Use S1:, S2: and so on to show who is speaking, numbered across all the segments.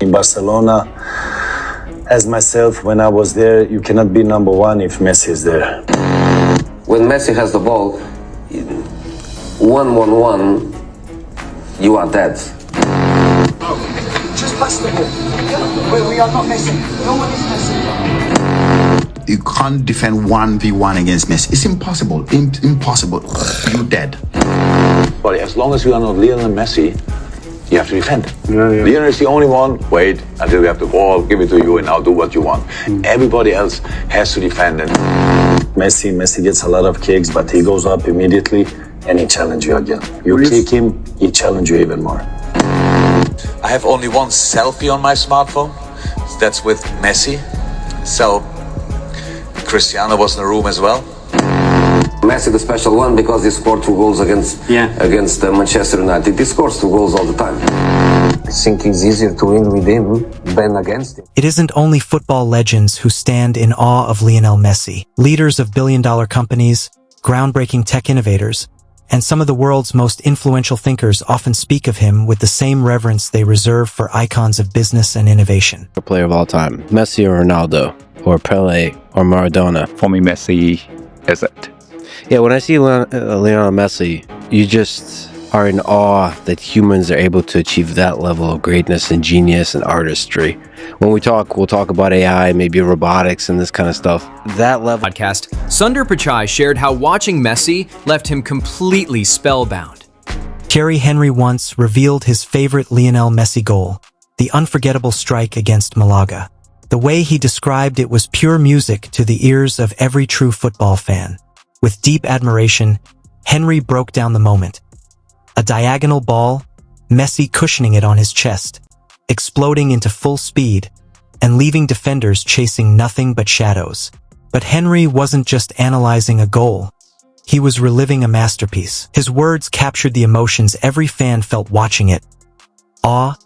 S1: in Barcelona. As myself, when I was there, you cannot be number one if Messi is there.
S2: When Messi has the ball, 1-1-1, you are dead.
S3: Just pass the ball. We are not Messi. No one is Messi.
S4: You can't defend 1v1 against Messi. It's impossible. Impossible. You're dead.
S5: But as long as you are not Lionel Messi, you have to defend.
S6: Yeah.
S5: Lionel is the only one. Wait until we have the ball, give it to you, and now do what you want. Everybody else has to defend it.
S1: Messi gets a lot of kicks, but he goes up immediately and he challenges you again. You kick him, he challenges you even more.
S7: I have only one selfie on my smartphone. That's with Messi. So Cristiano was in the room as well.
S2: Messi the special one because he scored 2 goals against Manchester United. He scores 2 goals all the time. I think it's easier to win with him than against him.
S8: It isn't only football legends who stand in awe of Lionel Messi. Leaders of billion-dollar companies, groundbreaking tech innovators, and some of the world's most influential thinkers often speak of him with the same reverence they reserve for icons of business and innovation.
S6: A player of all time, Messi or Ronaldo, or Pele, or Maradona.
S9: For me, Messi is it.
S6: Yeah, when I see Lionel Messi, you just are in awe that humans are able to achieve that level of greatness and genius and artistry. When we talk, we'll talk about AI, maybe robotics and this kind of stuff. That level.
S10: Podcast, Sundar Pichai shared how watching Messi left him completely spellbound.
S8: Thierry Henry once revealed his favorite Lionel Messi goal, the unforgettable strike against Malaga. The way he described it was pure music to the ears of every true football fan. With deep admiration, Henry broke down the moment. A diagonal ball, Messi cushioning it on his chest, exploding into full speed, and leaving defenders chasing nothing but shadows. But Henry wasn't just analyzing a goal. He was reliving a masterpiece. His words captured the emotions every fan felt watching it. Awe,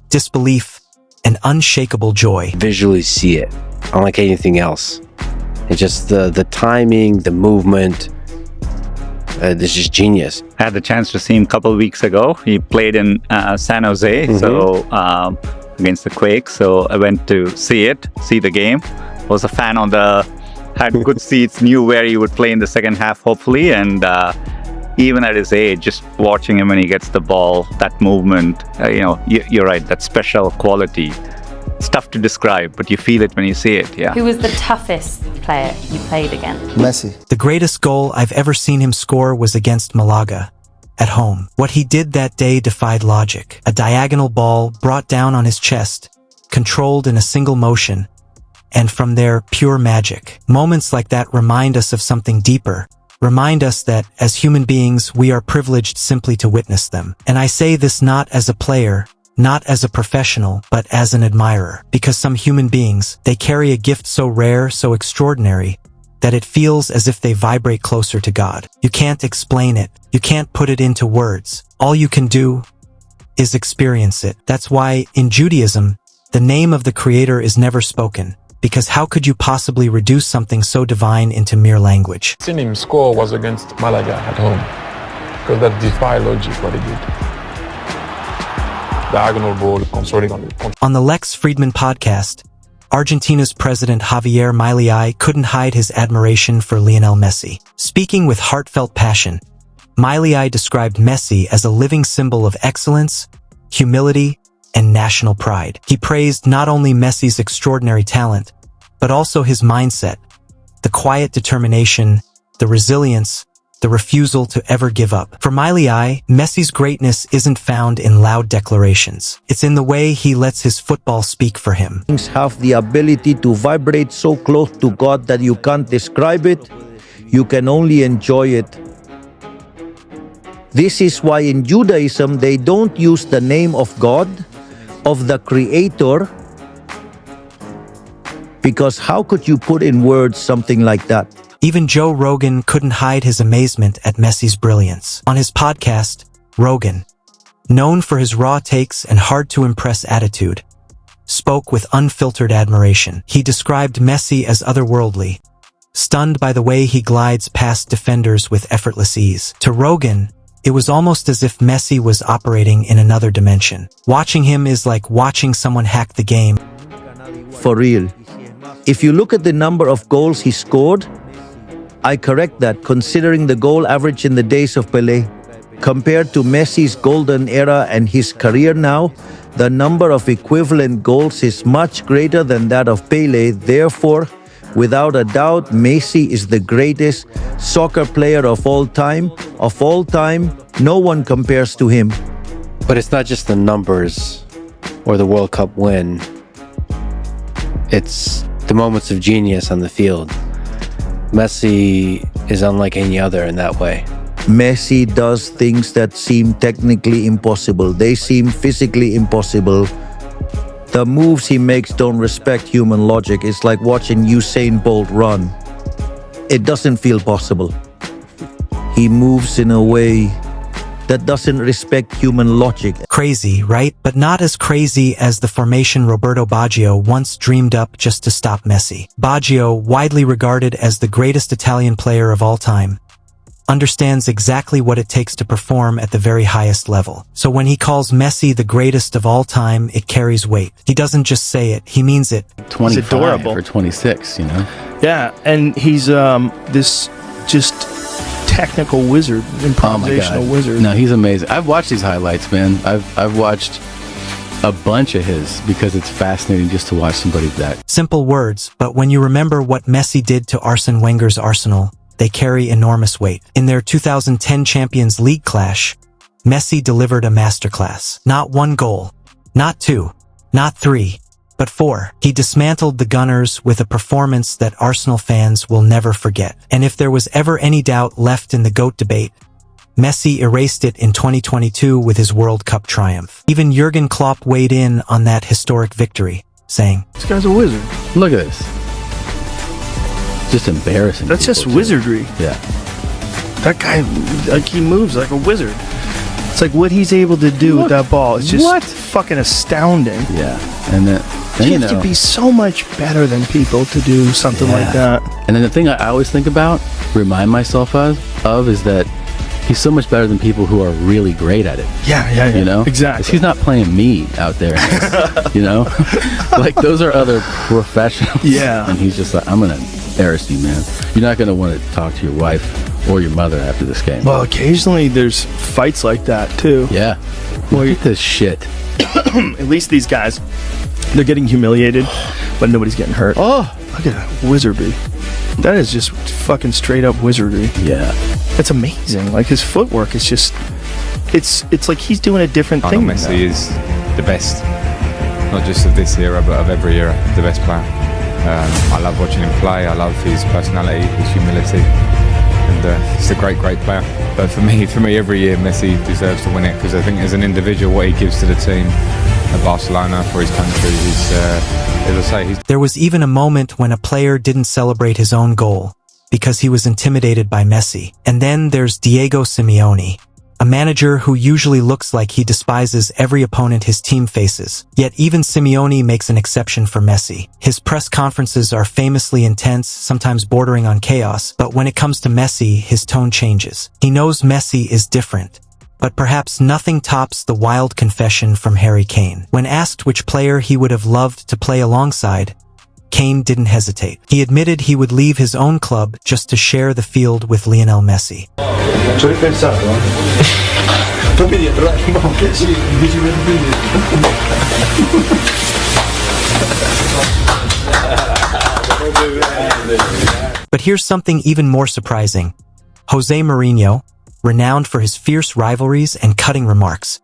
S8: disbelief, and unshakable joy.
S6: Visually see it, unlike anything else. It's just the timing, the movement. This is genius.
S9: I had the chance to see him a couple of weeks ago. He played in San Jose, against the Quakes. So I went to see the game. Was a fan had good seats, knew where he would play in the second half, hopefully. And even at his age, just watching him when he gets the ball, that movement, you're right, that special quality. It's tough to describe, but you feel it when you see it, yeah.
S11: Who was the toughest player you played against?
S8: Messi. The greatest goal I've ever seen him score was against Malaga, at home. What he did that day defied logic. A diagonal ball brought down on his chest, controlled in a single motion, and from there, pure magic. Moments like that remind us of something deeper. Remind us that, as human beings, we are privileged simply to witness them. And I say this not as a player, not as a professional, but as an admirer. Because some human beings, they carry a gift so rare, so extraordinary, that it feels as if they vibrate closer to God. You can't explain it. You can't put it into words. All you can do is experience it. That's why, in Judaism, the name of the Creator is never spoken. Because how could you possibly reduce something so divine into mere language?
S12: Seeing him score was against Malaga at home. Because that defied logic what he did. Diagonal ball, controlling on it.
S8: On the Lex Friedman podcast, Argentina's president Javier Milei couldn't hide his admiration for Lionel Messi. Speaking with heartfelt passion, Milei described Messi as a living symbol of excellence, humility, and national pride. He praised not only Messi's extraordinary talent, but also his mindset, the quiet determination, the resilience, the refusal to ever give up. For Milei, Messi's greatness isn't found in loud declarations. It's in the way he lets his football speak for him.
S13: Things have the ability to vibrate so close to God that you can't describe it. You can only enjoy it. This is why in Judaism they don't use the name of God, of the Creator, because how could you put in words something like that?
S8: Even Joe Rogan couldn't hide his amazement at Messi's brilliance. On his podcast, Rogan, known for his raw takes and hard-to-impress attitude, spoke with unfiltered admiration. He described Messi as otherworldly, stunned by the way he glides past defenders with effortless ease. To Rogan, It was almost as if Messi was operating in another dimension. Watching him is like watching someone hack the game.
S13: For real. If you look at the number of goals he scored, I correct that considering the goal average in the days of Pelé. Compared to Messi's golden era and his career now, the number of equivalent goals is much greater than that of Pelé. Therefore, without a doubt, Messi is the greatest soccer player of all time. Of all time, no one compares to him.
S6: But it's not just the numbers or the World Cup win. It's the moments of genius on the field. Messi is unlike any other in that way.
S13: Messi does things that seem technically impossible. They seem physically impossible. The moves he makes don't respect human logic. It's like watching Usain Bolt run. It doesn't feel possible. He moves in a way that doesn't respect human logic.
S8: Crazy, right? But not as crazy as the formation Roberto Baggio once dreamed up just to stop Messi. Baggio, widely regarded as the greatest Italian player of all time, understands exactly what it takes to perform at the very highest level. So when he calls Messi the greatest of all time, it carries weight. He doesn't just say it, he means it.
S14: 25 or 26, you know? Yeah, and he's this just technical wizard, improvisational wizard.
S9: No, he's amazing. I've watched these highlights, man. I've watched a bunch of his because it's fascinating just to watch somebody that.
S8: Simple words, but when you remember what Messi did to Arsene Wenger's Arsenal, they carry enormous weight. In their 2010 Champions League clash, Messi delivered a masterclass. Not one goal, not two, not three, but four. He dismantled the Gunners with a performance that Arsenal fans will never forget. And if there was ever any doubt left in the GOAT debate, Messi erased it in 2022 with his World Cup triumph. Even Jurgen Klopp weighed in on that historic victory, saying,
S14: "This guy's a wizard.
S9: Look at this. Just embarrassing.
S14: That's just wizardry.
S9: Yeah.
S14: That guy, like, he moves like a wizard. It's like what he's able to do with that ball. It's just fucking astounding.
S9: Yeah. And then
S14: you have to be so much better than people to do something like that.
S9: And then the thing I always think about, remind myself of is that he's so much better than people who are really great at it.
S14: Yeah.
S9: You know?
S14: Exactly.
S9: 'Cause he's not playing me out there. You know? Like, those are other professionals.
S14: Yeah.
S9: And he's just like, I'm going to embarrass you, man. You're not going to want to talk to your wife or your mother after this game.
S14: Well, occasionally there's fights like that, too.
S9: Yeah. Well, look at this shit.
S14: At least these guys, they're getting humiliated, but nobody's getting hurt.
S9: Oh.
S14: Look at that wizardry. That is just fucking straight up wizardry.
S9: Yeah.
S14: It's amazing. Like, his footwork is just, it's like he's doing a different thing.
S15: Messi is the best, not just of this era, but of every era, the best player. I love watching him play. I love his personality, his humility, and he's a great player. But for me, every year Messi deserves to win it, because I think as an individual, what he gives to the team at Barcelona, for his country, as I say,
S8: There was even a moment when a player didn't celebrate his own goal because he was intimidated by Messi. And then there's Diego Simeone, a manager who usually looks like he despises every opponent his team faces. Yet even Simeone makes an exception for Messi. His press conferences are famously intense, sometimes bordering on chaos, but when it comes to Messi, his tone changes. He knows Messi is different. But perhaps nothing tops the wild confession from Harry Kane. When asked which player he would have loved to play alongside, Kane didn't hesitate. He admitted he would leave his own club just to share the field with Lionel Messi.
S16: Ci ho ripensato, Fammi dietro, sì, 10
S8: But here's something even more surprising. Jose Mourinho, renowned for his fierce rivalries and cutting remarks,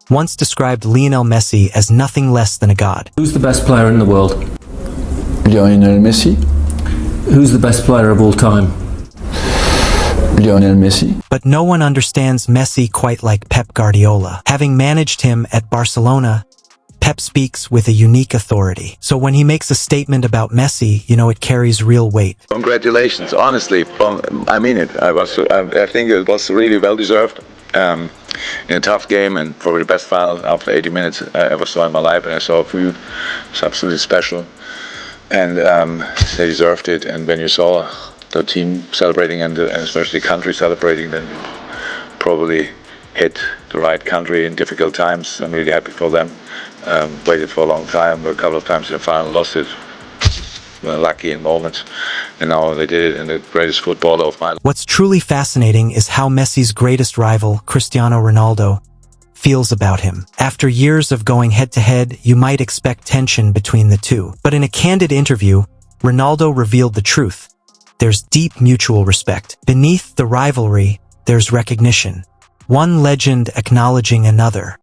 S8: once described Lionel Messi as nothing less than a god.
S17: Who's the best player in the world?
S18: Lionel Messi.
S17: Who's the best player of all time?
S18: Lionel Messi.
S8: But no one understands Messi quite like Pep Guardiola. Having managed him at Barcelona, Pep speaks with a unique authority. So when he makes a statement about Messi, you know it carries real weight.
S5: Congratulations, honestly, I mean it. I think it was really well deserved. In a tough game, and probably the best final after 80 minutes I ever saw in my life, and I saw a few. It's absolutely special, and they deserved it. And when you saw the team celebrating and especially the country celebrating, then probably hit the right country in difficult times. I'm really happy for them. Waited for a long time, a couple of times in the final, lost it. Were lucky in moments, and now they did it in the greatest footballer of my life.
S8: What's truly fascinating is how Messi's greatest rival, Cristiano Ronaldo, feels about him. After years of going head-to-head, you might expect tension between the two. But in a candid interview, Ronaldo revealed the truth. There's deep mutual respect. Beneath the rivalry, there's recognition. One legend acknowledging another.